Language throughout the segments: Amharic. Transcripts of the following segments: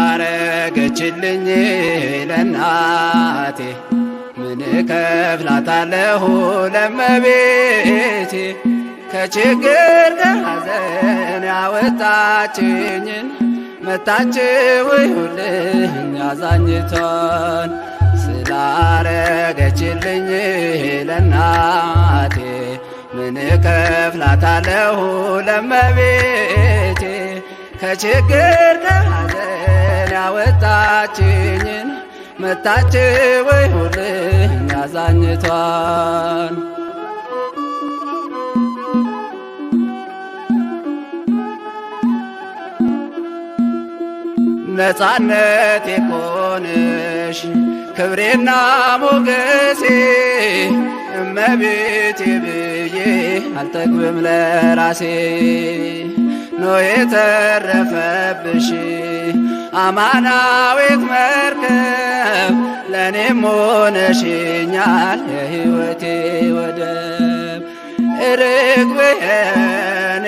ስላረገችልኝ ለናቴ ምን እከፍላታለሁ ለመቤቴ ከችግር ከሐዘን ያወጣችኝን መታችሁ ይሁልኝ አዛኝቷን ስላረገችልኝ ለናቴ ምን እከፍላታለሁ ለመቤቴ ከችግር ከሐዘን ያወጣችኝን መታችሁ ይሁልኝ አዛኝቷን ነፃነቴ ኮንሽ ክብሬና ሞገሴ እመቤቴ ብዬ አልጠግብም ለራሴ ኖ የተረፈብሽ አማናዊት መርከብ ለእኔም ሆነሽኛል የሕይወቴ ወደብ ርግብየኔ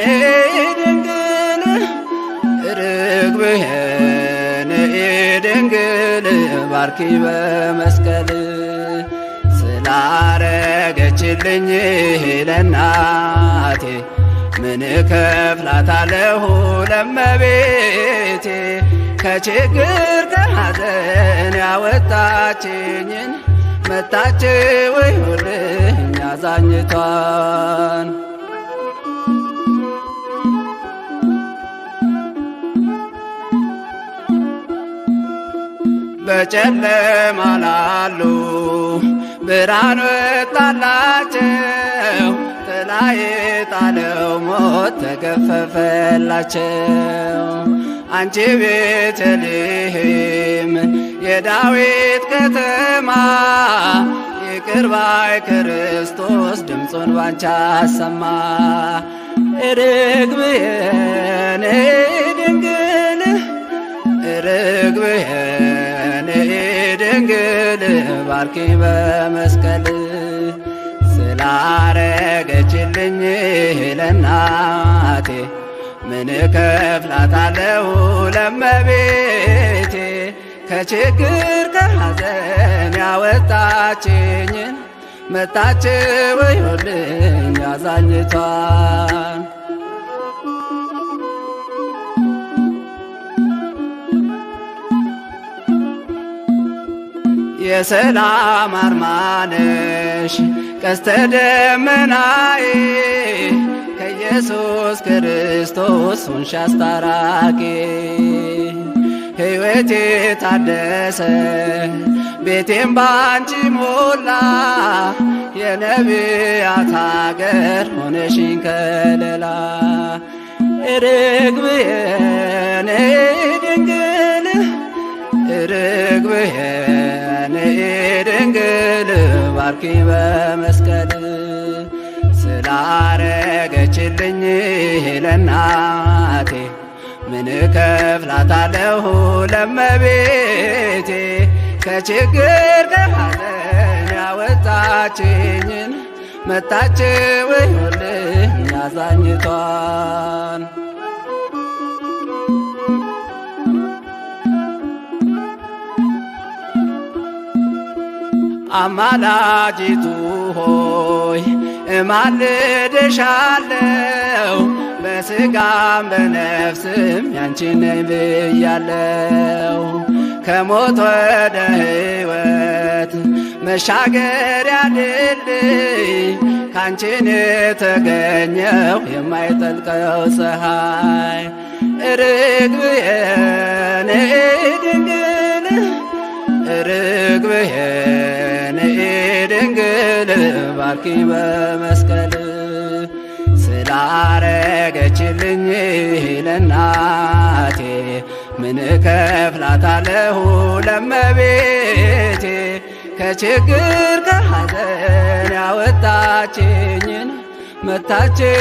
ድንግል ርግብየኔ ድንግል ባርኪ በመስቀል ስላረገችልኝ ለናቴ ምን እከፍላታለሁ ለመቤቴ ከችግር ከሐዘን ያወጣችኝን መታችሁ ይሁልኝ አዛኝቷን በጨለማ ላሉ ብርሃን ወጣላቸው ጥላ የጣለው ሞት ተገፈፈላቸው አንቺ ቤተልሔም የዳዊት ከተማ ይቅር ባይ ክርስቶስ ድምፁን ባንቺ አሰማ ርግብየኔ ድንግል ርግብየኔ ድንግል ባርኪ በመስቀል ስላረገችልኝ ለናቴ ምን እከፍላታለሁ ለመቤቴ ከችግር ከሐዘን ያወጣችኝን መታችሁ ይሁልኝ አዛኝቷን የሰላም አርማነሽ ቀስተ ደመናዬ ከኢየሱስ ክርስቶስ ሆንሽ አስታራቂ ሕይወቴ ታደሰ ቤቴም ባንቺ ሞላ የነቢያት አገር ሆነሽኝ ከለላ ርግብየኔ ድንግል ርግብየኔ ድንግል ባርኪ በመስቀል ስላረገችልኝ ለናቴ ምን እከፍላታለሁ ለመቤቴ ከችግር ከሐዘን ያወጣችኝን መታችሁ ይሁልኝ አዛኝቷን አማላጅቱ ሆይ እማልድሻለሁ በሥጋም በነፍስም ያንቺ ነኝ ብያለሁ ከሞት ወደ ሕይወት መሻገሪያ ድልድይ ካንቺን የተገኘው የማይጠልቀው ፀሐይ ርግብየኔ ድንግል ርግብየኔ ድንግል ባርኪ በመስቀል ስላረገችልኝ ለናቴ ምን እከፍላታለሁ ለመቤቴ ከችግር ከሐዘን ያወጣችኝን መታችሁ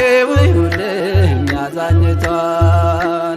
ይሁልኝ አዛኝቷን